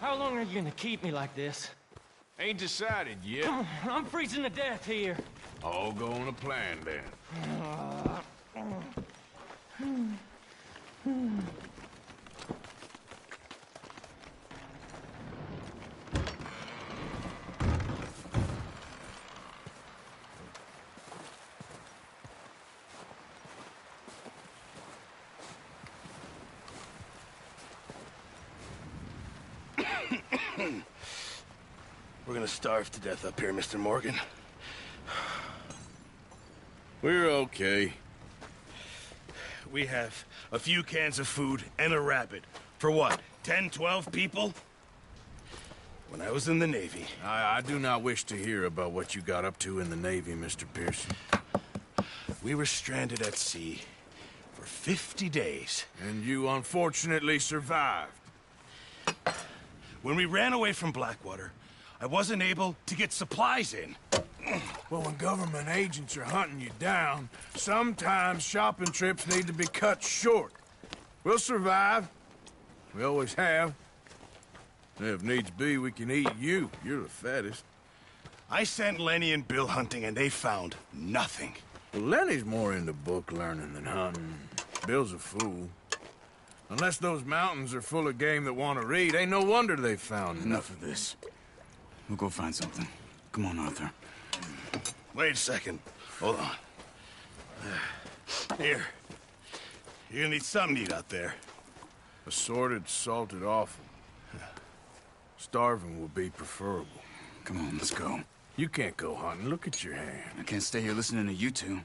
How long are you gonna keep me like this? Ain't decided yet. I'm freezing to death here. All going to plan then. We're gonna starve to death up here, Mr. Morgan. We're okay. We have a few cans of food and a rabbit. For what, 10, 12 people? When I was in the Navy... I do not wish to hear about what you got up to in the Navy, Mr. Pearson. We were stranded at sea for 50 days. And you unfortunately survived. When we ran away from Blackwater, I wasn't able to get supplies in. Well, when government agents are hunting you down, sometimes shopping trips need to be cut short. We'll survive. We always have. If needs be, we can eat you. You're the fattest. I sent Lenny and Bill hunting, and they found nothing. Well, Lenny's more into book learning than hunting. Bill's a fool. Unless those mountains are full of game that want to read, ain't no wonder they found Enough of this. We'll go find something. Come on, Arthur. Wait a second. Hold on. Here. You're gonna need something to eat out there. Assorted, salted offal. Starving will be preferable. Come on, let's go. You can't go hunting. Look at your hand. I can't stay here listening to you two.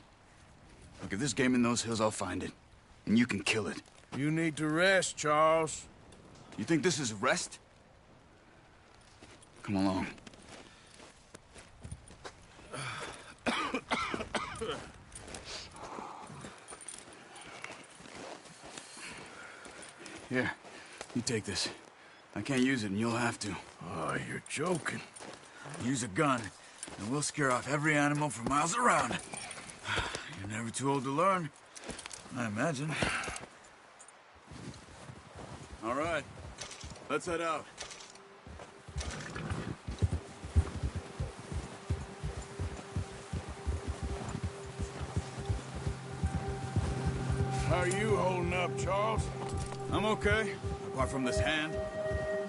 Look, if there's game in those hills, I'll find it. And you can kill it. You need to rest, Charles. You think this is rest? Come along. Here, you take this. I can't use it, and you'll have to. Oh, you're joking. Use a gun, and we'll scare off every animal for miles around. You're never too old to learn, I imagine. All right, let's head out. How are you holding up, Charles? I'm okay, apart from this hand.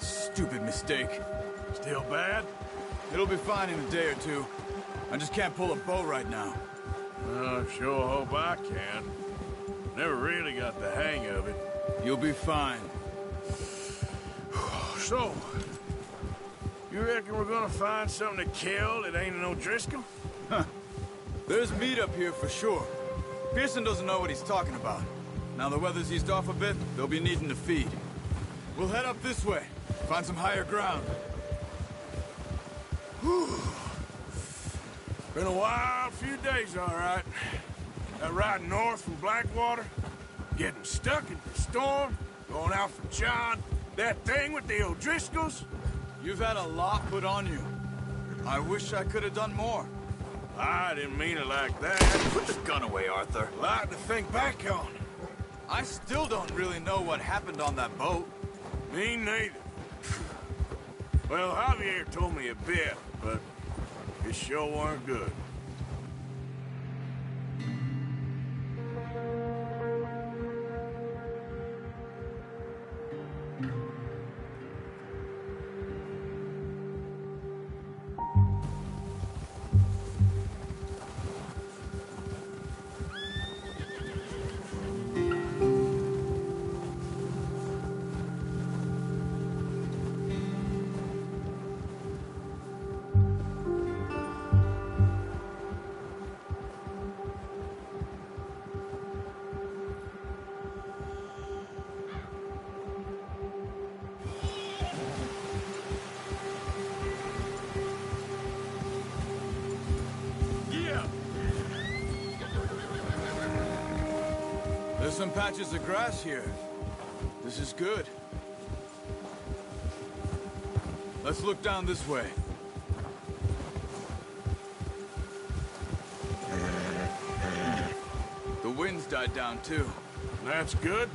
Stupid mistake. Still bad? It'll be fine in a day or two. I just can't pull a bow right now. I sure hope I can. Never really got the hang of it. You'll be fine. So, you reckon we're gonna find something to kill that ain't an O'Driscoll? Huh. There's meat up here for sure. Pearson doesn't know what he's talking about. Now the weather's eased off a bit, they'll be needing to feed. We'll head up this way, find some higher ground. Whew. Been a wild few days, all right. That ride north from Blackwater, getting stuck in the storm, going out for John, that thing with the O'Driscolls. You've had a lot put on you. I wish I could have done more. I didn't mean it like that. Put the gun away, Arthur. A lot to think back on. I still don't really know what happened on that boat. Me neither. Well, Javier told me a bit, but it sure weren't good. There's some patches of grass here. This is good. Let's look down this way. The wind's died down too. That's good.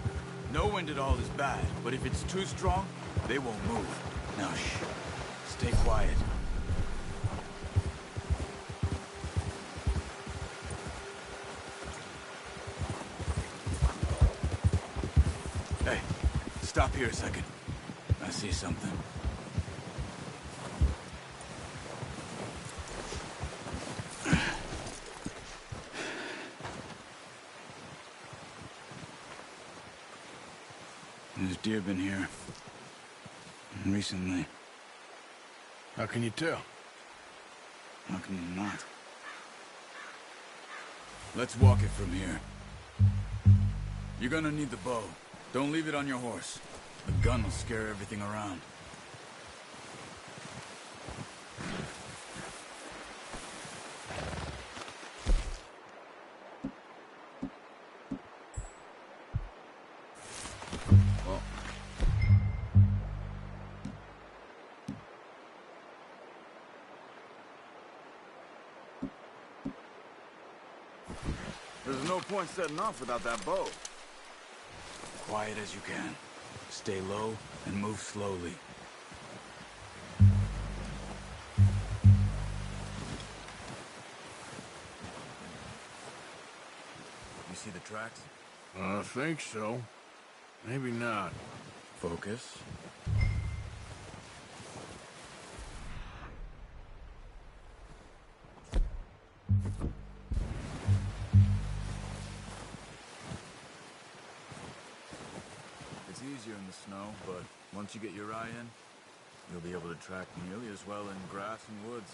No wind at all is bad, but if it's too strong, they won't move. Now, shh. Stay quiet. Hey, stop here a second. I see something. There's deer been here. Recently. How can you tell? How can you not? Let's walk it from here. You're gonna need the bow. Don't leave it on your horse. The gun will scare everything around. Well, There's no point setting off without that bow. quiet as you can. Stay low and move slowly. You see the tracks? I think so. Maybe not. Focus. It's easier in the snow, but once you get your eye in, you'll be able to track nearly as well in grass and woods.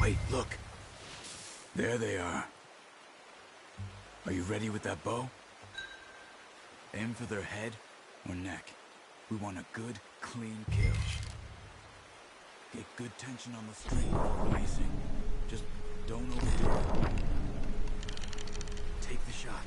Wait, look. There they are. Are you ready with that bow? Aim for their head or neck. We want a good, clean kill. Get good tension on the string before releasing. Just don't overdo it. Take the shot.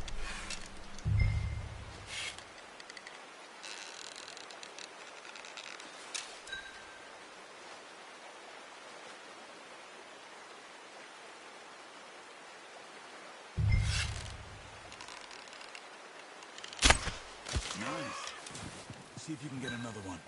Nice. See if you can get another one.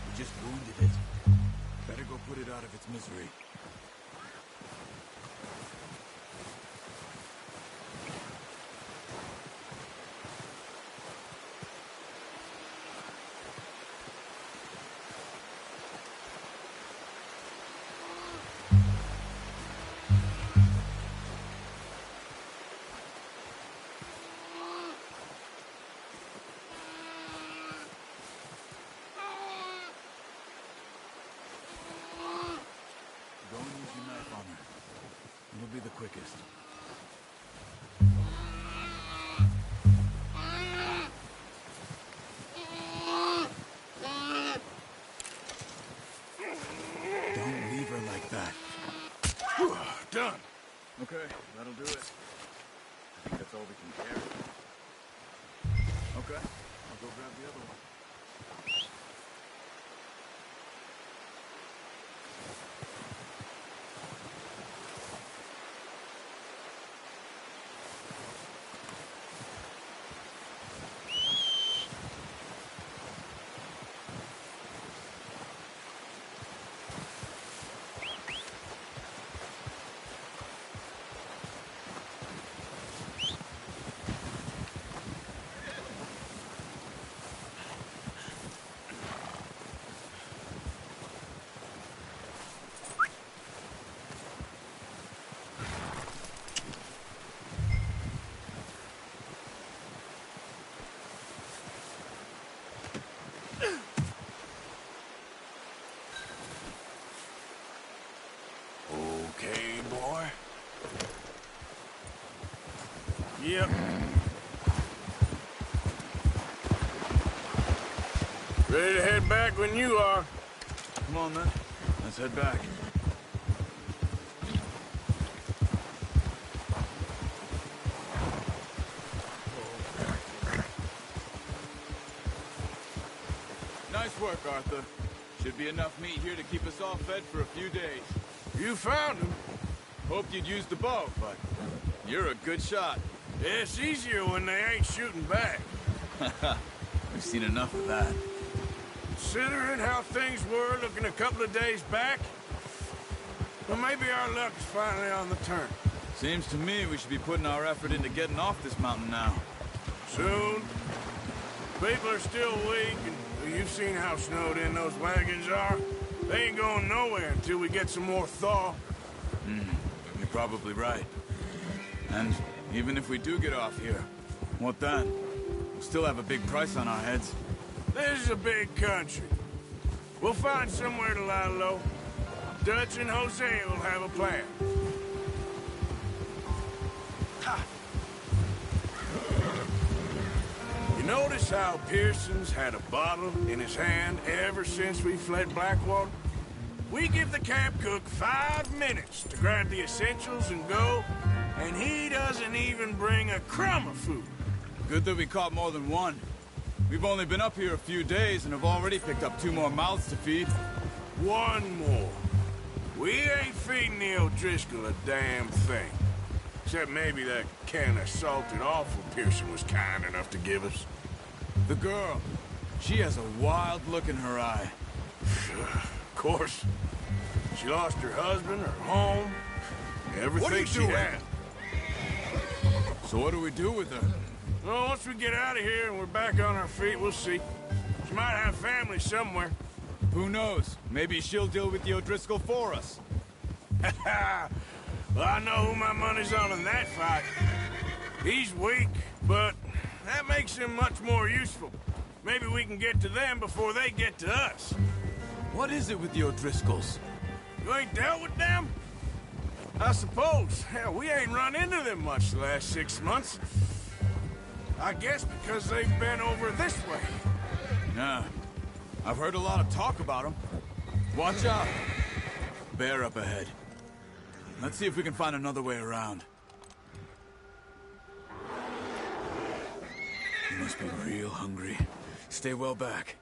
We just wounded it. Better go put it out of its misery. breakfast. Don't leave her like that. Whew, done. Okay, that'll do it. I think that's all we can carry. Okay, I'll go grab the other one. Okay, boy. Yep. Ready to head back when you are. Come on, then. Let's head back. Nice work, Arthur. Should be enough meat here to keep us all fed for a few days. You found him. Hoped you'd use the bow, but you're a good shot. Yeah, it's easier when they ain't shooting back. We've seen enough of that. Considering how things were looking a couple of days back, well, maybe our luck is finally on the turn. Seems to me we should be putting our effort into getting off this mountain now. Soon. People are still weak, and you've seen how snowed in those wagons are. They ain't going nowhere until we get some more thaw. You're probably right. And even if we do get off here, what then? We'll still have a big price on our heads. This is a big country. We'll find somewhere to lie low. Dutch and Hosea will have a plan. Ha! You notice how Pearson's had a bottle in his hand ever since we fled Blackwater? We give the camp cook 5 minutes to grab the essentials and go, and he doesn't even bring a crumb of food. Good that we caught more than one. We've only been up here a few days and have already picked up 2 more mouths to feed. One more. We ain't feeding the O'Driscoll a damn thing. Except maybe that can of salted offal Pearson was kind enough to give us. The girl, she has a wild look in her eye. Of course. She lost her husband, her home, everything she had. So what do we do with her? Well, once we get out of here and we're back on our feet, we'll see. She might have family somewhere. Who knows? Maybe she'll deal with the O'Driscoll for us. Well, I know who my money's on in that fight. He's weak, but that makes him much more useful. Maybe we can get to them before they get to us. What is it with the O'Driscolls? You ain't dealt with them? I suppose. Hell, we ain't run into them much the last 6 months. I guess because they've been over this way. Nah. I've heard a lot of talk about them. Watch out. Bear up ahead. Let's see if we can find another way around. You must be real hungry. Stay well back.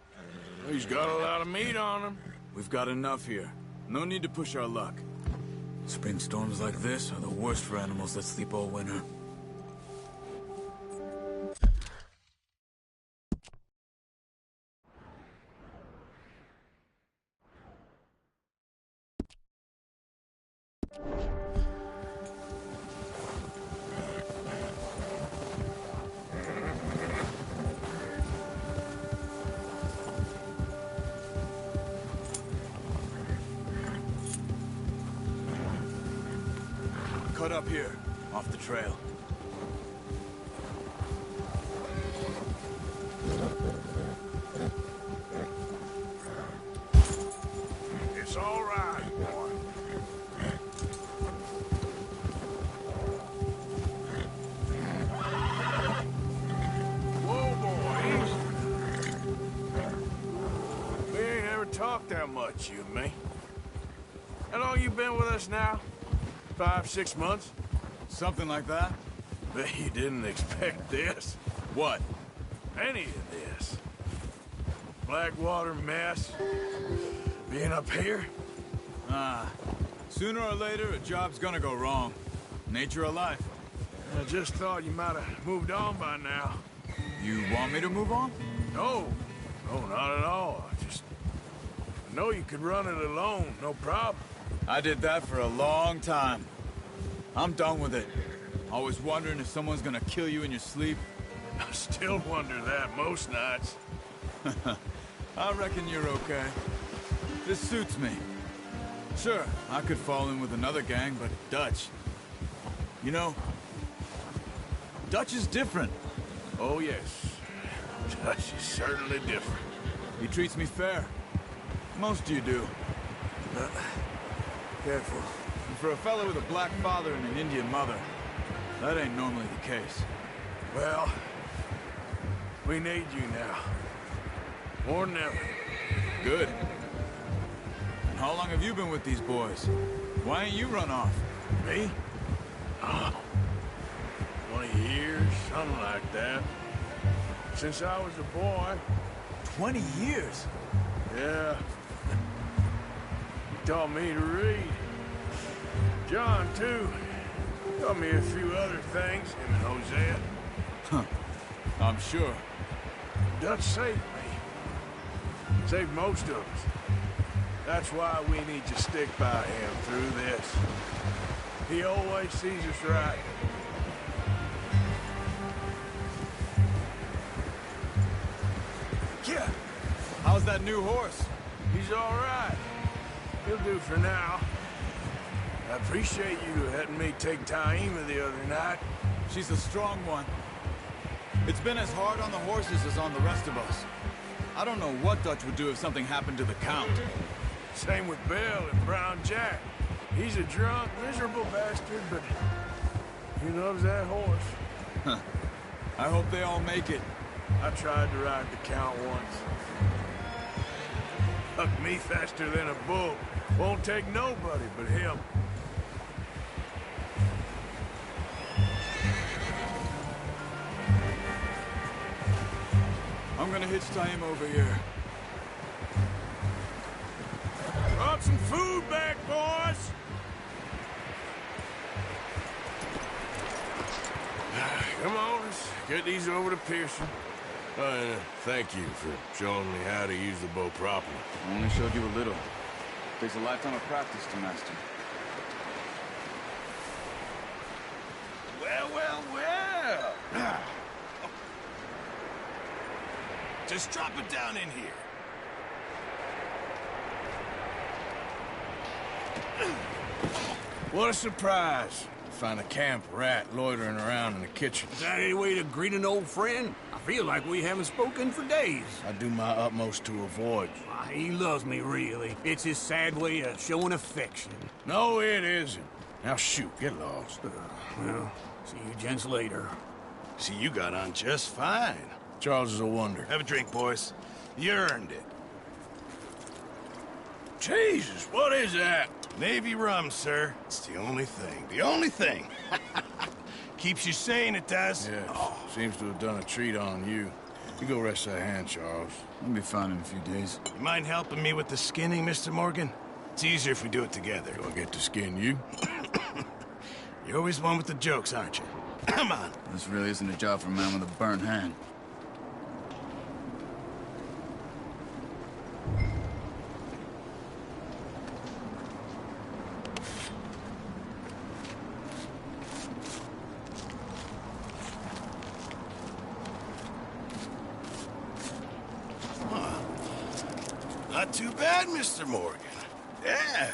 He's got a lot of meat on him. We've got enough here. No need to push our luck. Spring storms like this are the worst for animals that sleep all winter. Cut up here, off the trail. It's all right, boy. much, you and me. How long you been with us now? 5, 6 months? Something like that? Bet you didn't expect this. What? Any of this. Blackwater mess. Being up here? Sooner or later, a job's gonna go wrong. Nature of life. I just thought you might have moved on by now. You want me to move on? No. No, not at all. I know you could run it alone, no problem. I did that for a long time. I'm done with it. Always wondering if someone's gonna kill you in your sleep. I still wonder that most nights. I reckon you're okay. This suits me. Sure, I could fall in with another gang, but Dutch... You know, Dutch is different. Oh, yes. Dutch is certainly different. He treats me fair. Most of you do. Careful. And for a fellow with a black father and an Indian mother, that ain't normally the case. Well, we need you now. More than ever. Good. And how long have you been with these boys? Why ain't you run off? Me? Oh, 20 years, something like that. Since I was a boy. 20 years? Yeah. He taught me to read. John, too. Taught me a few other things, him and Hosea. Huh. I'm sure. Dutch saved me. Saved most of us. That's why we need to stick by him through this. He always sees us right. Yeah. How's that new horse? He's all right. He'll do for now. I appreciate you letting me take Taima the other night. She's a strong one. It's been as hard on the horses as on the rest of us. I don't know what Dutch would do if something happened to the Count. Same with Bill and Brown Jack. He's a drunk, miserable bastard, but he loves that horse. Huh. I hope they all make it. I tried to ride the Count once. Hucked me faster than a bull. Won't take nobody but him. I'm gonna hitch Taima over here. Brought some food back, boys! Come on, let's get these over to Pearson. And thank you for showing me how to use the bow properly. I only showed you a little. Takes a lifetime of practice to master. Well, well, well. Just drop it down in here. What a surprise. Find a camp rat loitering around in the kitchen. Is that any way to greet an old friend? I feel like we haven't spoken for days. I do my utmost to avoid you. He loves me, really. It's his sad way of showing affection. No, it isn't. Now shoot, get lost. Well, see you gents later. See, you got on just fine. Charles is a wonder. Have a drink, boys. You earned it. Jesus, what is that? Navy rum, sir. It's the only thing. The only thing. Keeps you sane, it does. Yes, seems to have done a treat on you. You go rest that hand, Charles. I'll be fine in a few days. You mind helping me with the skinning, Mr. Morgan? It's easier if we do it together. Do I get to skin you? You're always one with the jokes, aren't you? Come on. This really isn't a job for a man with a burnt hand. Not too bad, Mr. Morgan. Yeah.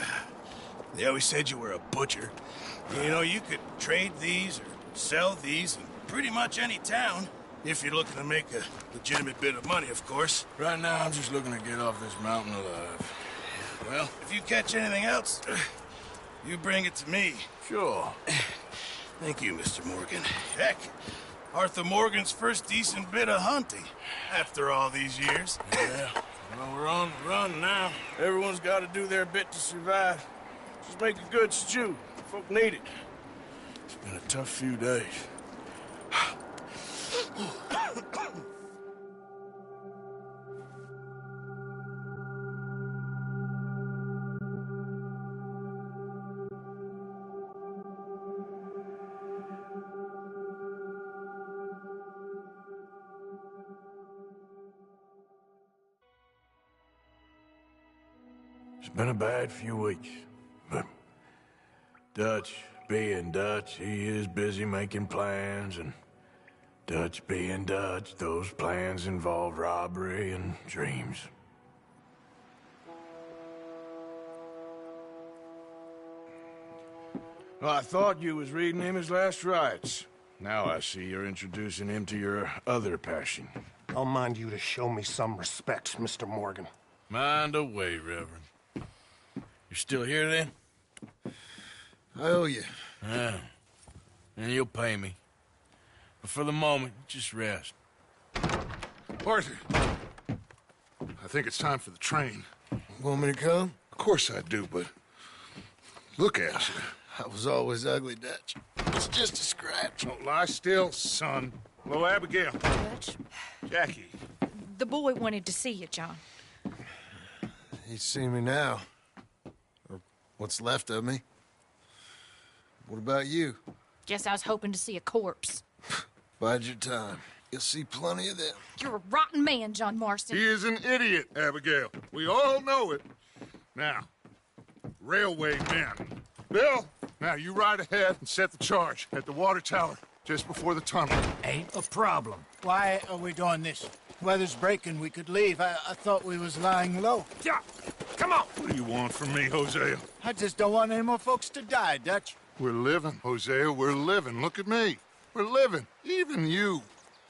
They always said you were a butcher. You know, you could trade these or sell these in pretty much any town. If you're looking to make a legitimate bit of money, of course. Right now, I'm just looking to get off this mountain alive. Well, if you catch anything else, you bring it to me. Sure. Thank you, Mr. Morgan. Heck, Arthur Morgan's first decent bit of hunting after all these years. Yeah, Well, we're on the run now. Everyone's got to do their bit to survive. Just make a good stew. Folk need it. It's been a tough few days. It's been a bad few weeks, but Dutch being Dutch, he is busy making plans, and Dutch being Dutch, those plans involve robbery and dreams. Well, I thought you was reading him his last rites. Now I see you're introducing him to your other passion. I'll mind you to show me some respect, Mr. Morgan. Mind away, Reverend. You're still here, then? I owe you. Yeah. And you'll pay me. But for the moment, just rest. Arthur, I think it's time for the train. Want me to come? Of course I do, but look at you. I was always ugly, Dutch. It's just a scratch. Don't lie still, son. Hello, Abigail. Dutch, Jackie. the boy wanted to see you, John. He's seen me now. Or what's left of me. What about you? Guess I was hoping to see a corpse. Bide your time. You'll see plenty of them. You're a rotten man, John Marston. He is an idiot, Abigail. We all know it. Now, railway men. Bill, now you ride ahead and set the charge at the water tower just before the tunnel. Ain't a problem. Why are we doing this? Weather's breaking. We could leave. I thought we was lying low. Yeah, come on. What do you want from me, Hosea? I just don't want any more folks to die, Dutch. We're living, Hosea. We're living. Look at me. We're living. Even you.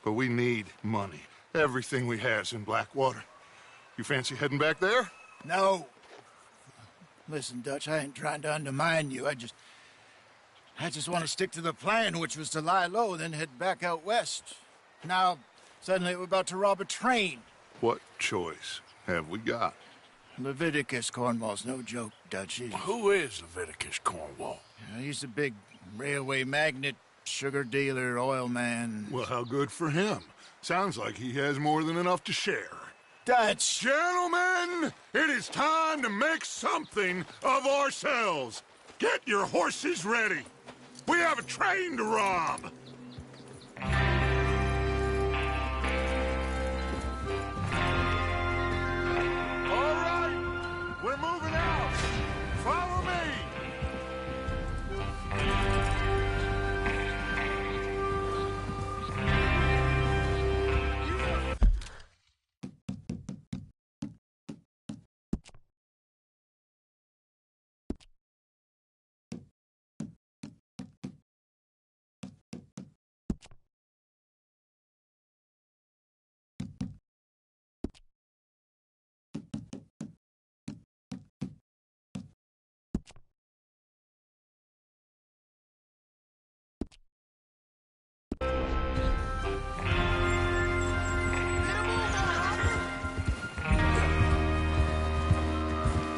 But we need money. Everything we have's in Blackwater. You fancy heading back there? No. Listen, Dutch, I ain't trying to undermine you. I just want to stick to the plan, which was to lie low, then head back out west. Now, suddenly we're about to rob a train. What choice have we got? Leviticus Cornwall's no joke, Dutch. Who is Leviticus Cornwall? He's a big railway magnate, sugar dealer, oil man. Well, how good for him. Sounds like he has more than enough to share. Dutch! Gentlemen, it is time to make something of ourselves. Get your horses ready. We have a train to rob. All right, we're moving out. Follow me.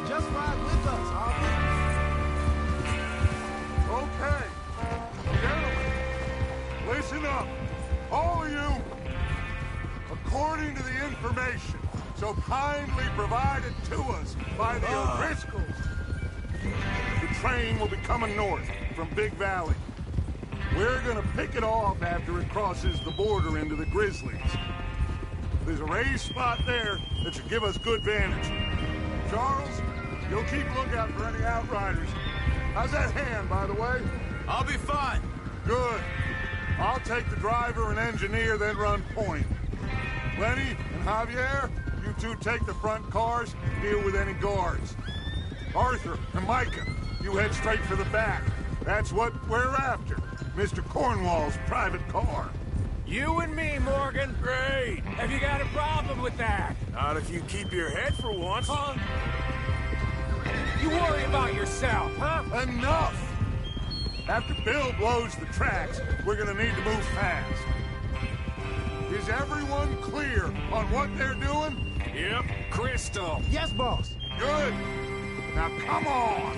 Just ride with us, Harvey. Okay. Gentlemen, listen up. All of you. According to the information so kindly provided to us by the O'Driscolls, the train will be coming north from Big Valley. We're gonna pick it off after it crosses the border into the Grizzlies. There's a raised spot there that should give us good vantage. Charles, you'll keep lookout for any outriders. How's that hand, by the way? I'll be fine. Good. I'll take the driver and engineer, then run point. Lenny and Javier, you two take the front cars, deal with any guards. Arthur and Micah, you head straight for the back. That's what we're after. Mr. Cornwall's private car. You and me, Morgan. Great. Have you got a problem with that? Not if you keep your head for once. Huh? You worry about yourself, huh? Enough! After Bill blows the tracks, we're gonna need to move fast. Is everyone clear on what they're doing? Yep. Crystal. Yes, boss. Good. Now come on.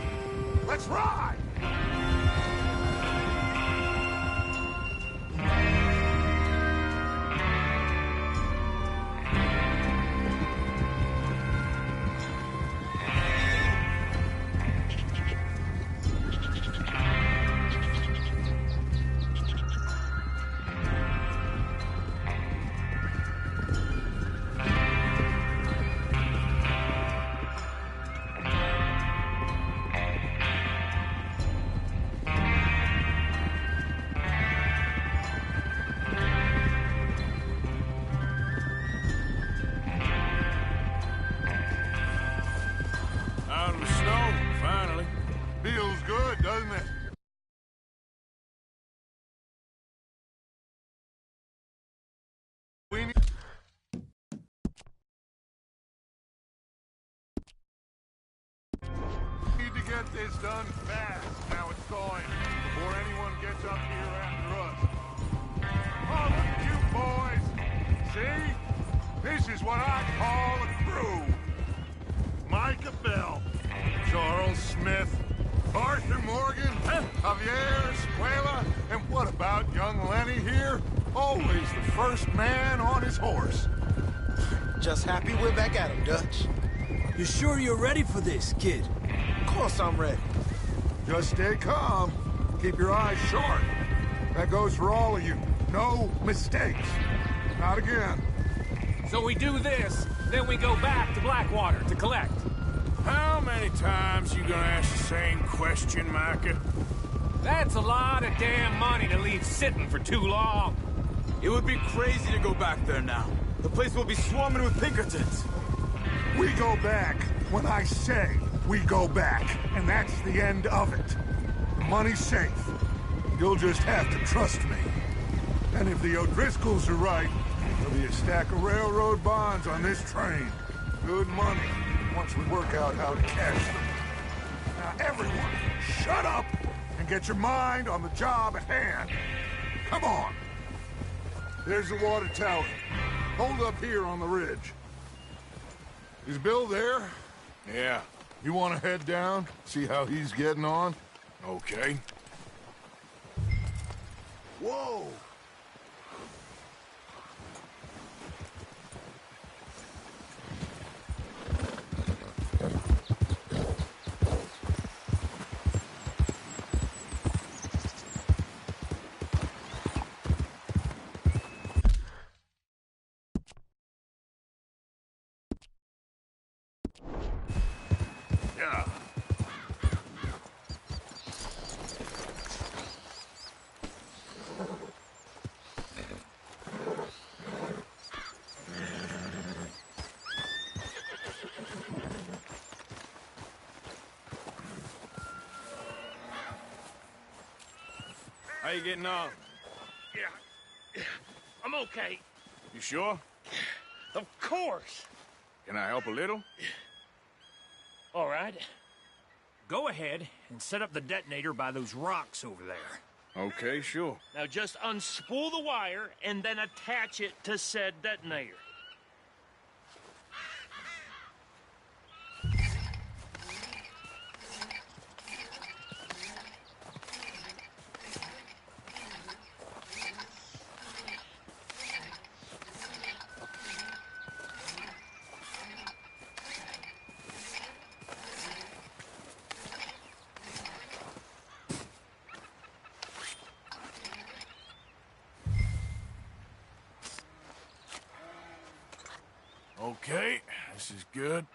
Let's ride. Out of the snow, finally. Feels good, doesn't it? We need to get this done fast. Now it's thawing before anyone gets up here after us. Oh, look at you boys. See? This is what I call a crew. Micah Bell, Charles Smith, Arthur Morgan, Javier Escuela, and what about young Lenny here? Always the first man on his horse. Just happy we're back at him, Dutch. You sure you're ready for this, kid? Of course I'm ready. Just stay calm. Keep your eyes sharp. That goes for all of you. No mistakes. Not again. So we do this, then we go back to Blackwater to collect. How many times you gonna ask the same question, Micah? That's a lot of damn money to leave sitting for too long. It would be crazy to go back there now. The place will be swarming with Pinkertons. We go back when I say we go back, and that's the end of it. The money's safe. You'll just have to trust me. And if the O'Driscolls are right, there'll be a stack of railroad bonds on this train. Good money, once we work out how to cash them. Now everyone, shut up and get your mind on the job at hand. Come on. There's the water tower. Hold up here on the ridge. Is Bill there? Yeah. You want to head down, see how he's getting on? Okay. Whoa! Yeah. How you getting on? Yeah. I'm okay. You sure? Of course. Can I help a little? All right. Go ahead and set up the detonator by those rocks over there. Okay, sure. Now just unspool the wire and then attach it to said detonator. Okay, this is good.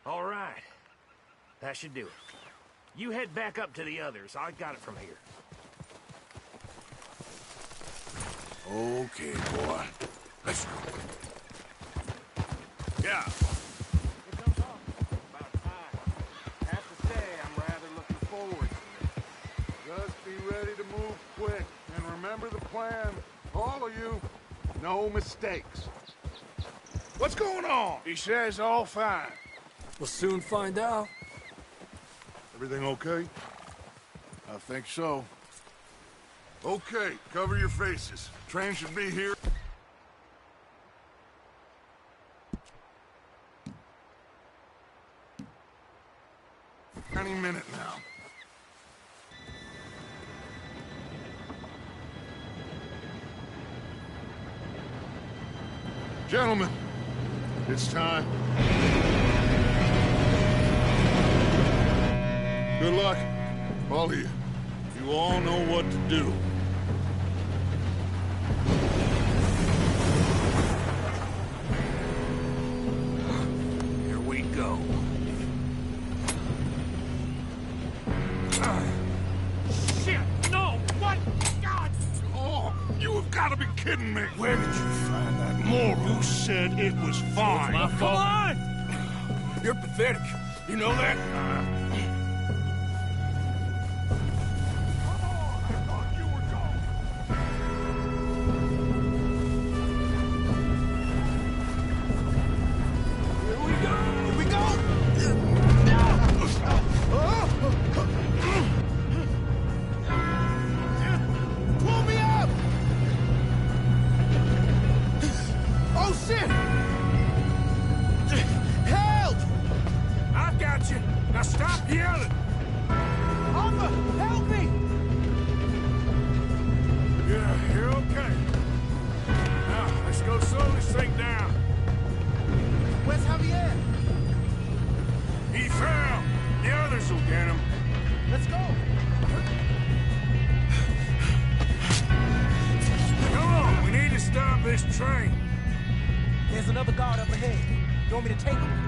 All right. That should do it. You head back up to the others. I got it from here. Okay, boy. Let's go. Yeah. It comes off about time. Have to say, I'm rather looking forward to it. Just be ready to move quick. And remember the plan. All of you, no mistakes. What's going on? He says all fine. We'll soon find out. Everything okay? I think so. Okay, cover your faces. Train should be here. any minute now. Gentlemen, it's time. Good luck, all of you. You all know what to do. Here we go. Shit! No! What? God! Oh, you have got to be kidding me. Where did you find that moral? You said it was fine. My fault. Come on! You're pathetic. You know that? Now stop yelling! Arthur, help me! Yeah, you're okay. Now, let's go slow this thing down. Where's Javier? He fell. The others will get him. Let's go. Come on, we need to stop this train. There's another guard up ahead. You want me to take him?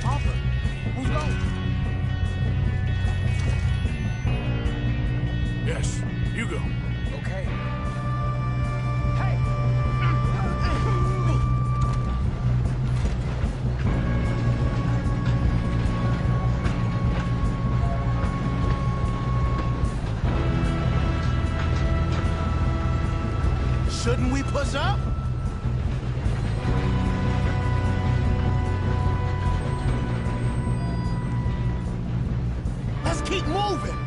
Arthur, who's going? Yes, you go. Okay. Hey! Shouldn't we push up? Let's keep moving.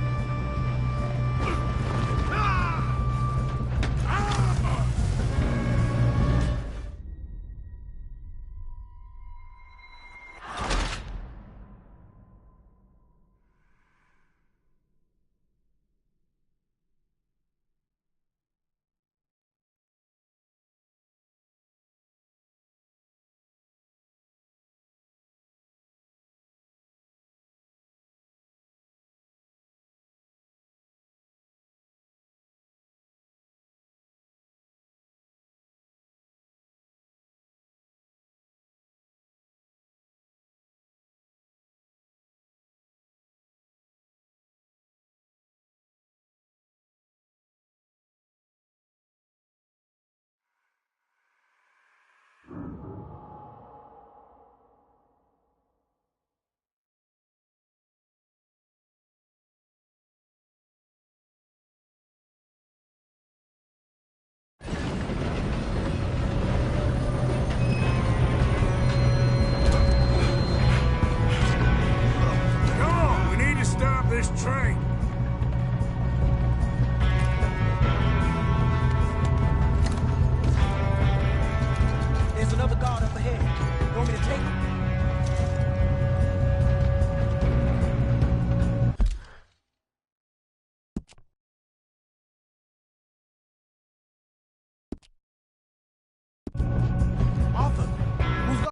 This train. There's another guard up ahead. You want me to take him? Arthur, who's going?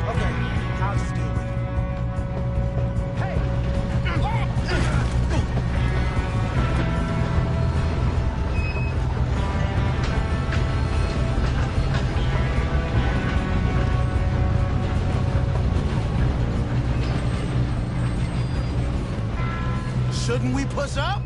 Okay, I'll just deal with it. Hey! Shouldn't we push up?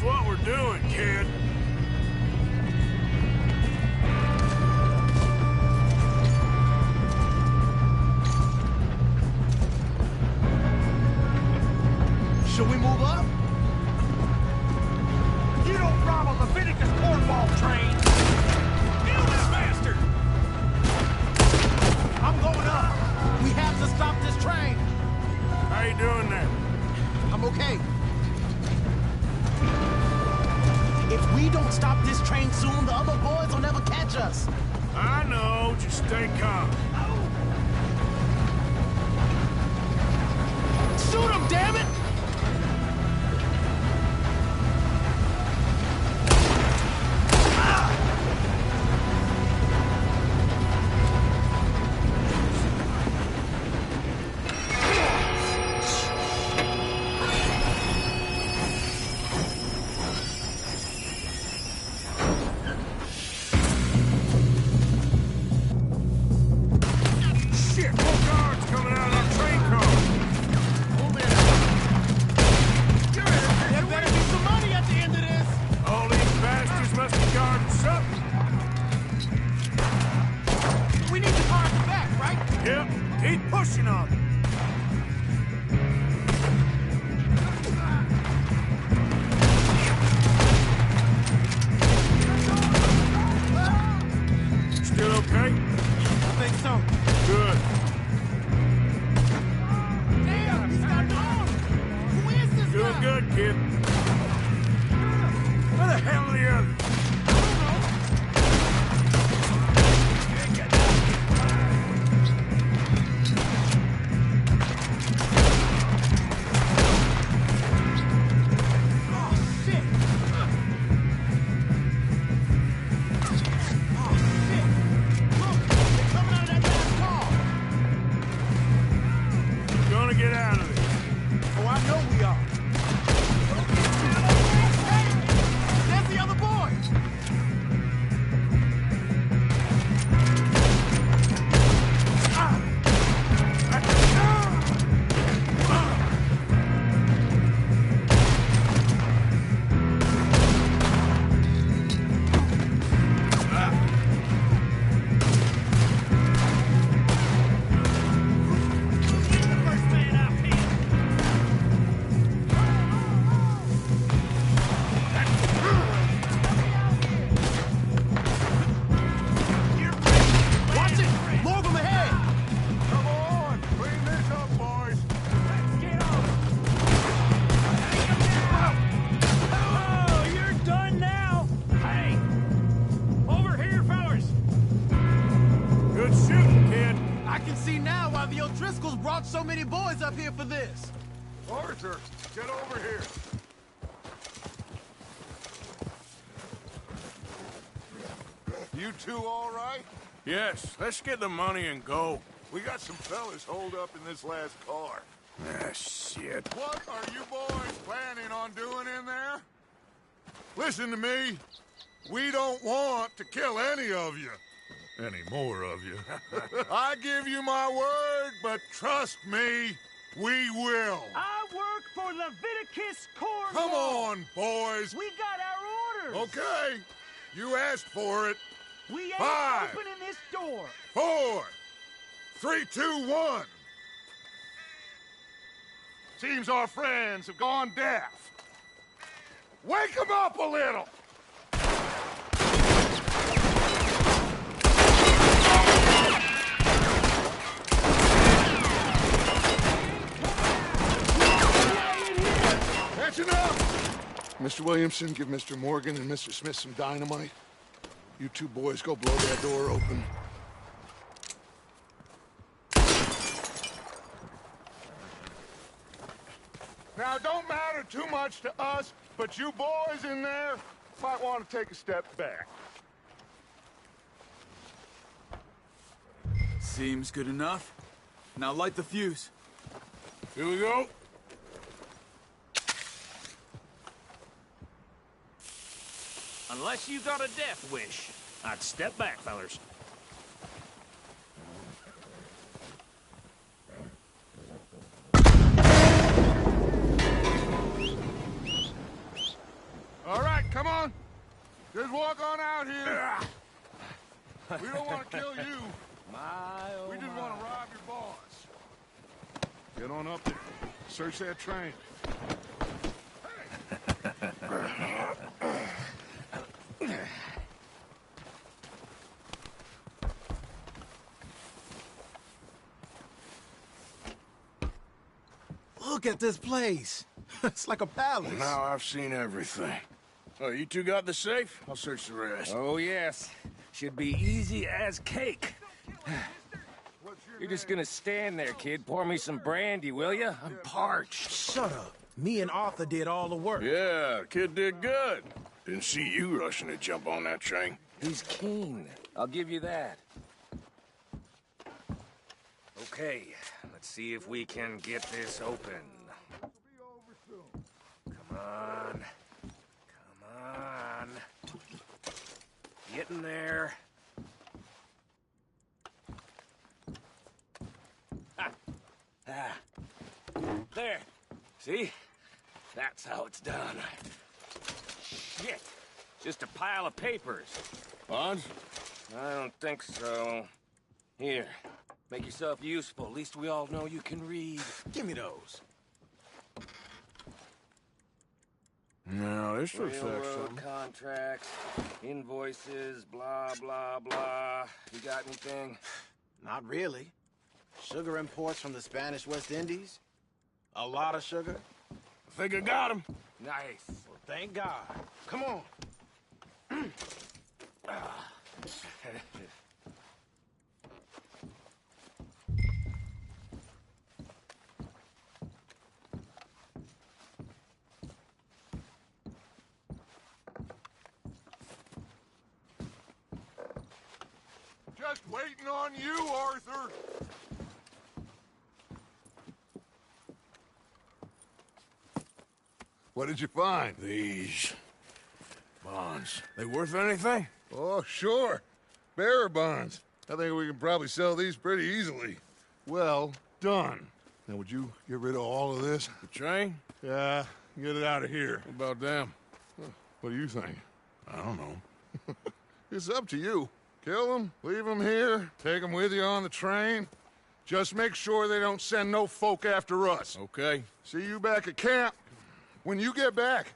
what we're doing, kid. Should we move up? You don't rob a Leviticus cornball train! Kill this bastard! I'm going up. We have to stop this train. How you doing there? I'm okay. If we don't stop this train soon, the other boys will never catch us. I know, just stay calm. Shoot him, damn it! Shit, more guards coming out of that train car. Move it. There better be some money at the end of this. All these bastards must be guarding something. We need the cars back, right? Yep, keep pushing on it. Still okay? I think so. Good. Damn, he's got an arm. Who is this Doing guy? good, kid. Where the hell are the others? Oh, shit. Oh, shit. Look, they're coming out of that last car. We're gonna get out of this. Oh, I know we are. Hey, there's the other boy. Watch it! More of them ahead! Come on, clean this up, boys. Oh, you're done now! Hey! Over here, fellas! Good shooting, kid. I can see now why the O'Driscolls brought so many boys up here for this. Arthur, get over here. You two all right? Yes, let's get the money and go. We got some fellas holed up in this last car. Ah, shit. What are you boys planning on doing in there? Listen to me. We don't want to kill any of you. Any more of you. I give you my word, but trust me, we will. I work for Leviticus Cornwall! Come on, boys. We got our orders! Okay, you asked for it. We ain't 5, opening this door! 4, 3, 2, 1. Seems our friends have gone deaf. Wake them up a little! That's enough! Mr. Williamson, give Mr. Morgan and Mr. Smith some dynamite. You two boys go blow that door open. Now, it don't matter too much to us, but you boys in there might want to take a step back. Seems good enough. Now light the fuse. Here we go. Unless you got a death wish, I'd step back, fellers. Just walk on out here. We don't want to kill you. We just want to rob your boss. Get on up there. Search that train. Look at this place. It's like a palace. Well, now I've seen everything. Oh, you two got the safe? I'll search the rest. Oh, yes. Should be easy as cake. You're just gonna stand there, kid. Pour me some brandy, will you? I'm parched. Shut up. Me and Arthur did all the work. Yeah, kid did good. Didn't see you rushing to jump on that train. He's keen. I'll give you that. Okay, let's see if we can get this open. Come on. Come on. Get in there. Ah. There. See? That's how it's done. Shit. Just a pile of papers. Bonds? I don't think so. Here. Make yourself useful. At least we all know you can read. Give me those. No, this looks like Railroad something. contracts, invoices, blah, blah, blah. You got anything? Not really. Sugar imports from the Spanish West Indies. A lot of sugar. I think I got him. Nice. Well, thank God. Come on. Just waiting on you, Arthur. What did you find? These bonds. They worth anything? Oh, sure. Bearer bonds. I think we can probably sell these pretty easily. Well done. Now, would you get rid of all of this? The train? Yeah, get it out of here. What about them? What do you think? I don't know. It's up to you. Kill them, leave them here, take them with you on the train. Just make sure they don't send no folk after us. Okay. See you back at camp. When you get back,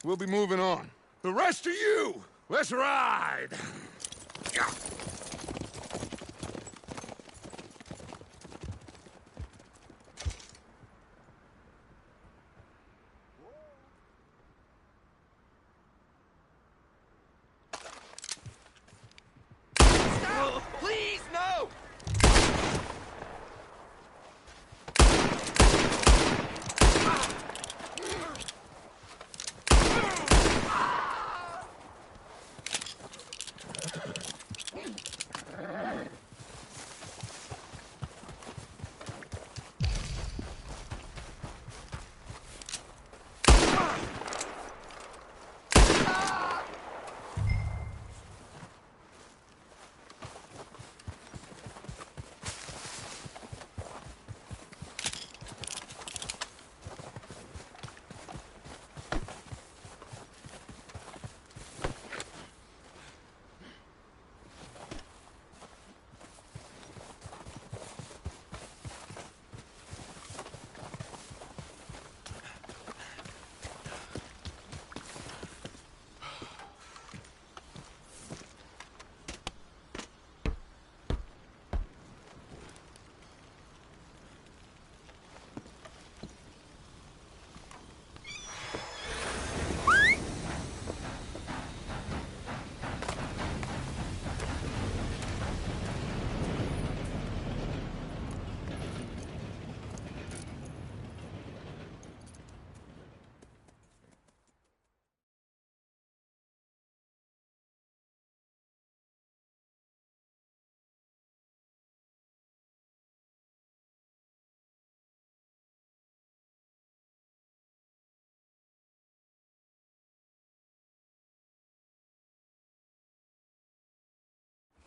we'll be moving on. The rest of you, let's ride! Please, no!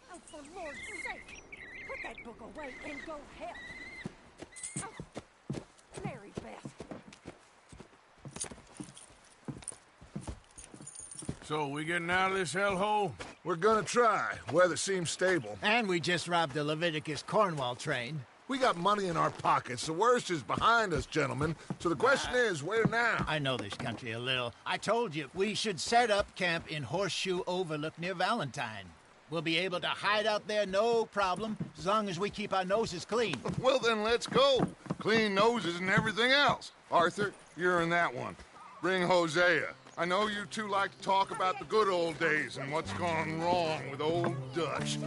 Oh, for Lord's sake! Put that book away and go help! Oh, Mary Beth. So, we getting out of this hellhole? We're gonna try. Weather seems stable. And we just robbed the Leviticus Cornwall train. We got money in our pockets. The worst is behind us, gentlemen. So the question is, where now? I know this country a little. I told you, we should set up camp in Horseshoe Overlook near Valentine. We'll be able to hide out there, no problem, as long as we keep our noses clean. Well, then let's go. Clean noses and everything else. Arthur, you're in that one. Bring Hosea. I know you two like to talk about the good old days and what's gone wrong with old Dutch.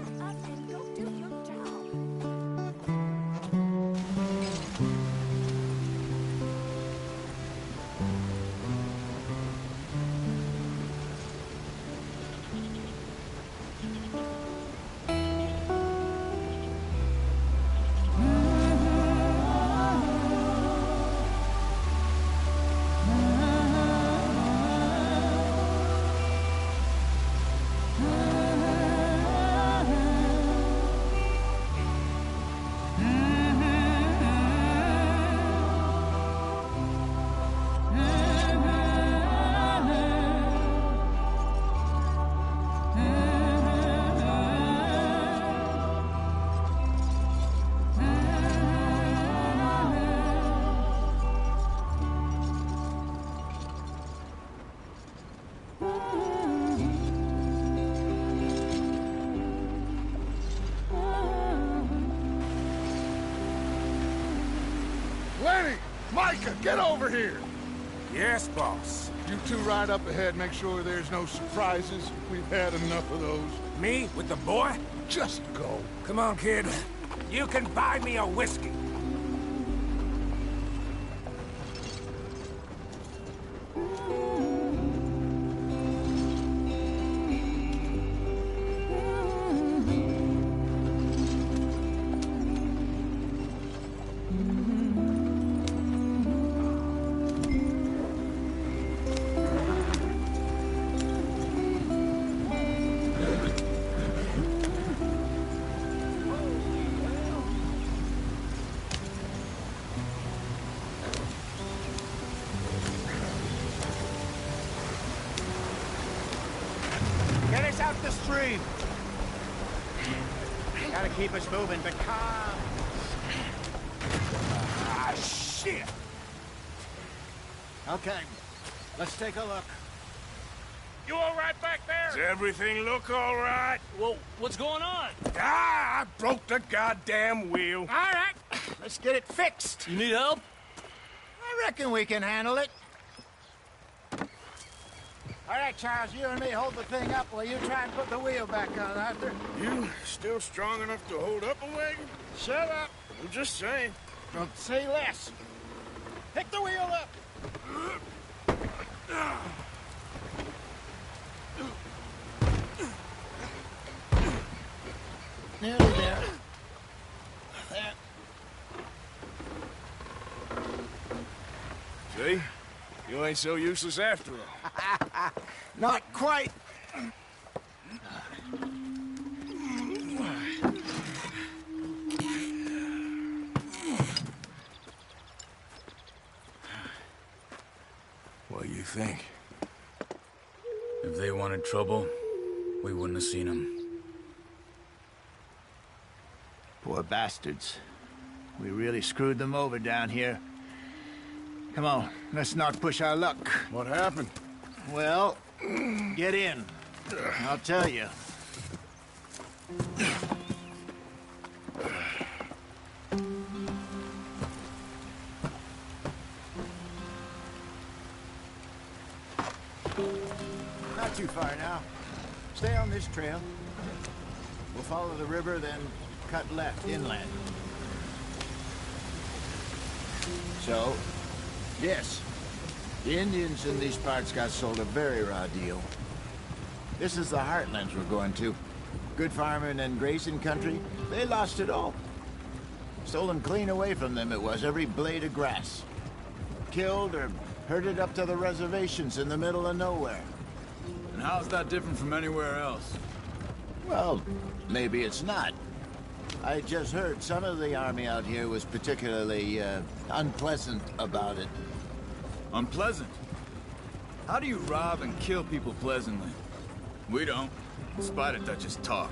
Lenny! Micah, get over here! Yes, boss. You two ride up ahead, make sure there's no surprises. We've had enough of those. Me with the boy? Just go. Come on, kid. You can buy me a whiskey. Get us out the stream. Gotta keep us moving, but calm. Ah, shit! Okay, let's take a look. You all right back there? Does everything look all right? Well, what's going on? Ah, I broke the goddamn wheel. All right, let's get it fixed. You need help? I reckon we can handle it. All right, Charles, you and me hold the thing up while you try and put the wheel back on, Arthur. You still strong enough to hold up a wagon? Shut up. I'm just saying. Don't say less. Pick the wheel up. Nearly there. There. See? You ain't so useless after all. Not quite. What do you think? If they wanted trouble, we wouldn't have seen them. Poor bastards. We really screwed them over down here. Come on, let's not push our luck. What happened? Well, get in. I'll tell you. Not too far now. Stay on this trail. We'll follow the river, then cut left inland. So, yes, the Indians in these parts got sold a very raw deal. This is the heartlands we're going to. Good farming and grazing country, they lost it all. Stolen clean away from them it was, every blade of grass. Killed or herded up to the reservations in the middle of nowhere. And how's that different from anywhere else? Well, maybe it's not. I just heard some of the army out here was particularly, unpleasant about it. Unpleasant? How do you rob and kill people pleasantly? We don't, in spite of Dutch's talk.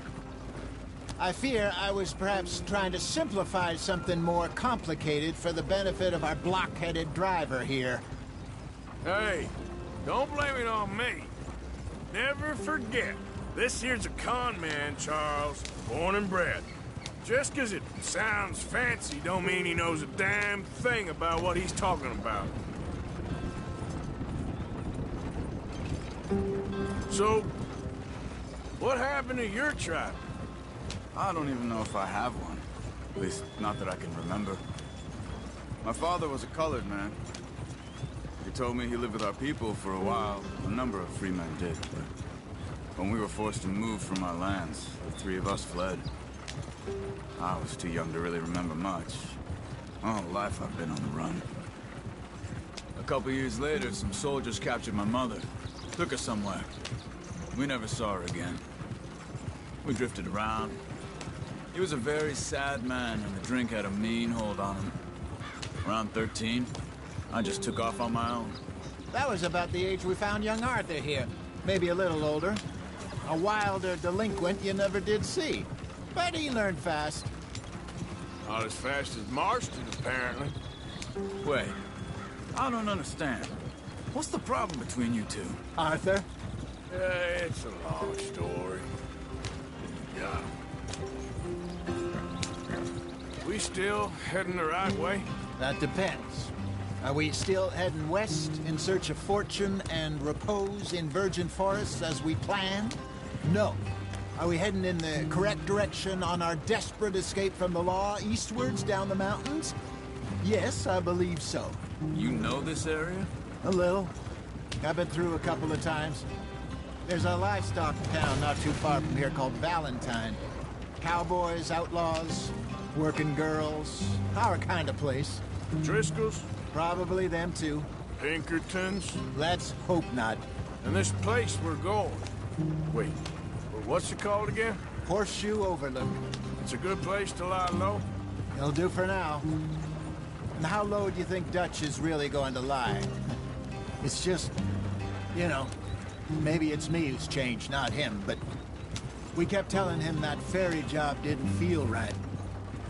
I fear I was perhaps trying to simplify something more complicated for the benefit of our block-headed driver here. Hey, don't blame it on me. Never forget, this here's a con man, Charles, born and bred. Just 'cause it sounds fancy don't mean he knows a damn thing about what he's talking about. So, what happened to your tribe? I don't even know if I have one. At least, not that I can remember. My father was a colored man. He told me he lived with our people for a while. A number of free men did, but when we were forced to move from our lands, the three of us fled. I was too young to really remember much. All life I've been on the run. A couple years later, some soldiers captured my mother. Took her somewhere. We never saw her again. We drifted around. He was a very sad man, and the drink had a mean hold on him. Around 13, I just took off on my own. That was about the age we found young Arthur here. Maybe a little older. A wilder delinquent you never did see. But he learned fast. Not as fast as Marston, apparently. Wait, I don't understand. What's the problem between you two? Arthur? It's a long story. Yeah. We still heading the right way? That depends. Are we still heading west in search of fortune and repose in virgin forests as we planned? No. Are we heading in the correct direction on our desperate escape from the law eastwards down the mountains? Yes, I believe so. You know this area? A little. I've been through a couple of times. There's a livestock town not too far from here called Valentine. Cowboys, outlaws, working girls, our kind of place. Driscoll's? Probably them too. Pinkertons? Let's hope not. And this place we're going. Wait, what's it called again? Horseshoe Overlook. It's a good place to lie low? It'll do for now. And how low do you think Dutch is really going to lie? It's just, you know, maybe it's me who's changed, not him, but we kept telling him that ferry job didn't feel right.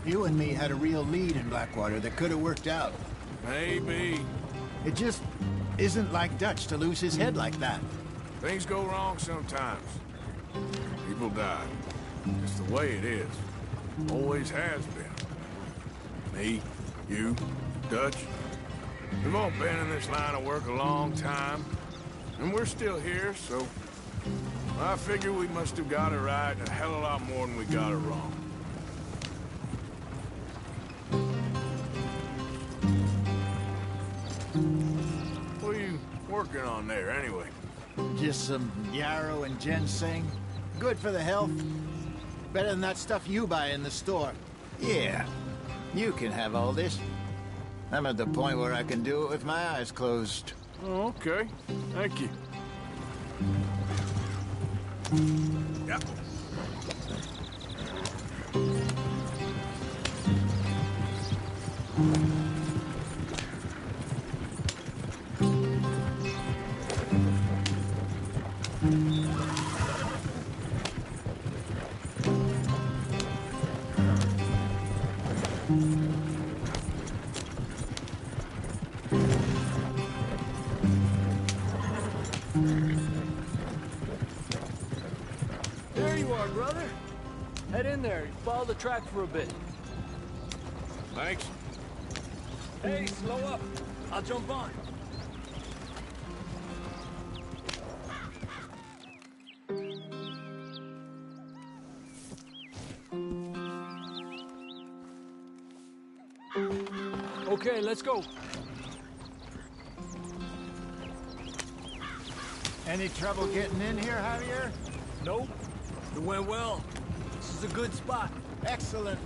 You and me had a real lead in Blackwater that could have worked out. Maybe. It just isn't like Dutch to lose his head like that. Things go wrong sometimes. People die. It's the way it is. Always has been. Me, you, Dutch. We've all been in this line of work a long time. And we're still here, so... I figure we must have got it right a hell of a lot more than we got it wrong. What are you working on there, anyway? Just some yarrow and ginseng. Good for the health. Better than that stuff you buy in the store. Yeah, you can have all this. I'm at the point where I can do it with my eyes closed. Oh, okay. Thank you. Yeah. There you are, brother. Head in there. Follow the track for a bit. Thanks. Hey, slow up. I'll jump on. Okay, let's go. Any trouble getting in here, Javier? Nope. It went well. This is a good spot. Excellent.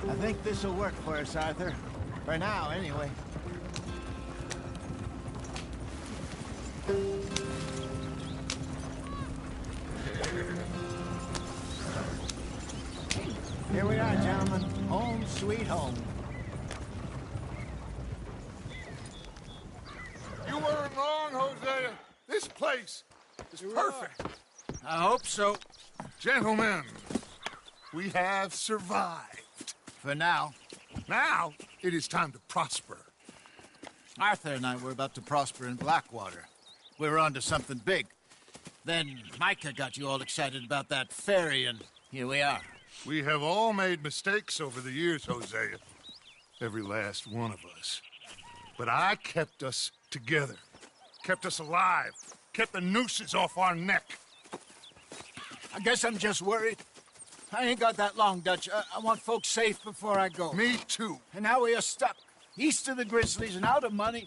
I think this'll work for us, Arthur. For now, anyway. Here we are, gentlemen. Home sweet home. You weren't wrong, Hosea. place is perfect. I hope so. Gentlemen, we have survived. For now. Now, it is time to prosper. Arthur and I were about to prosper in Blackwater. We were onto something big. Then Micah got you all excited about that ferry, and here we are. We have all made mistakes over the years, Hosea. Every last one of us. But I kept us together. Kept us alive. Kept the nooses off our neck. I guess I'm just worried. I ain't got that long, Dutch. I want folks safe before I go. Me too. And now we are stuck. East of the Grizzlies and out of money.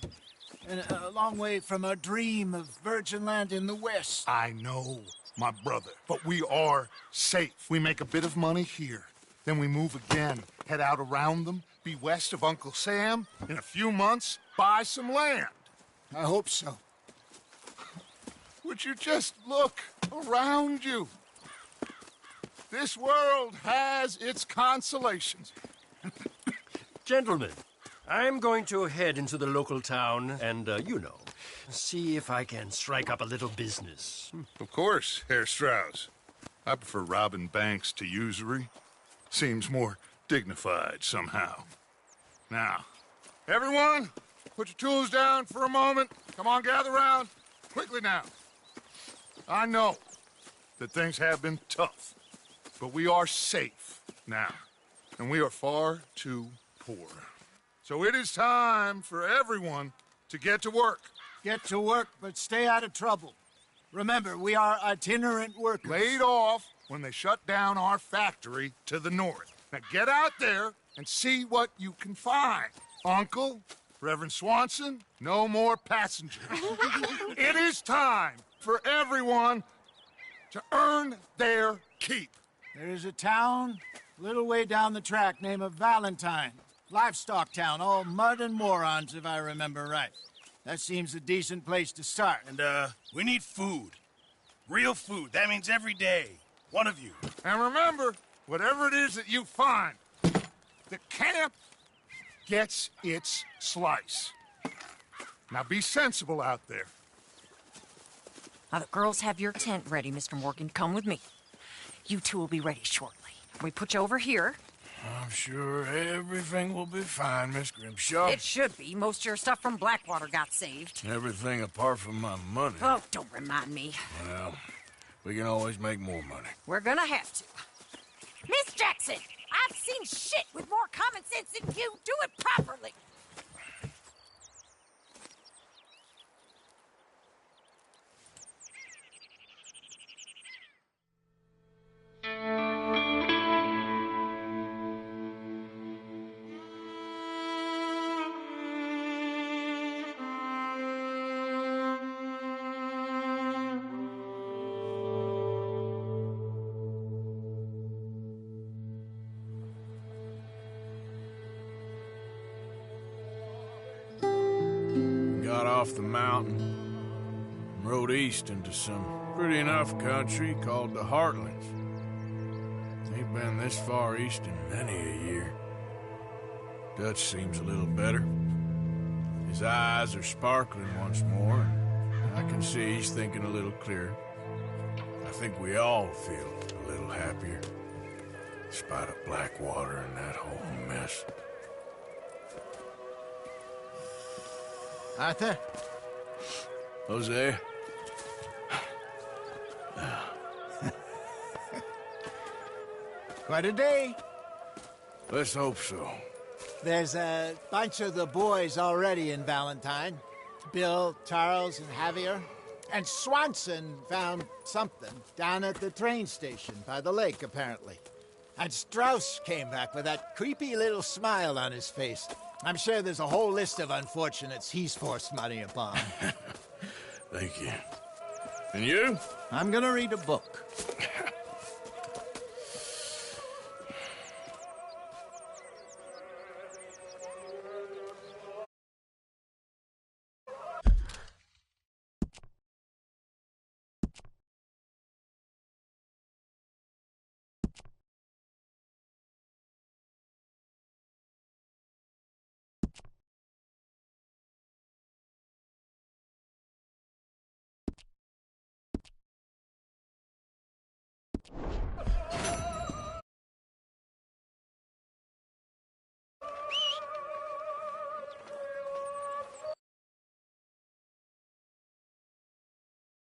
And a long way from our dream of virgin land in the west. I know, my brother. But we are safe. We make a bit of money here. Then we move again. Head out around them. Be west of Uncle Sam. In a few months, buy some land. I hope so. Would you just look around you? This world has its consolations. Gentlemen, I'm going to head into the local town and, see if I can strike up a little business. Of course, Herr Strauss. I prefer robbing banks to usury. Seems more dignified somehow. Now, everyone, put your tools down for a moment. Come on, gather round. Quickly now. I know that things have been tough, but we are safe now, and we are far too poor. So it is time for everyone to get to work. Get to work, but stay out of trouble. Remember, we are itinerant workers. Laid off when they shut down our factory to the north. Now get out there and see what you can find. Uncle, Reverend Swanson, no more passengers. It is time for everyone to earn their keep. There is a town a little way down the track named Valentine. Livestock town, all mud and morons, if I remember right. That seems a decent place to start. And, we need food. Real food. That means every day. One of you. And remember, whatever it is that you find, the camp gets its slice. Now be sensible out there. Now, the girls have your tent ready, Mr. Morgan. Come with me. You two will be ready shortly. We put you over here. I'm sure everything will be fine, Miss Grimshaw. It should be. Most of your stuff from Blackwater got saved. Everything apart from my money. Oh, don't remind me. Well, we can always make more money. We're gonna have to. Miss Jackson, I've seen shit with more common sense than you. Do it properly. Got off the mountain and rode east into some pretty enough country called the Heartlands. Ain't been this far east in many a year. Dutch seems a little better. His eyes are sparkling once more, and I can see he's thinking a little clearer. I think we all feel a little happier, in spite of Blackwater and that whole mess. Arthur? Jose? Quite a day. Let's hope so. There's a bunch of the boys already in Valentine. Bill, Charles, and Javier. And Swanson found something down at the train station by the lake, apparently. And Strauss came back with that creepy little smile on his face. I'm sure there's a whole list of unfortunates he's forced money upon. Thank you. And you? I'm gonna read a book.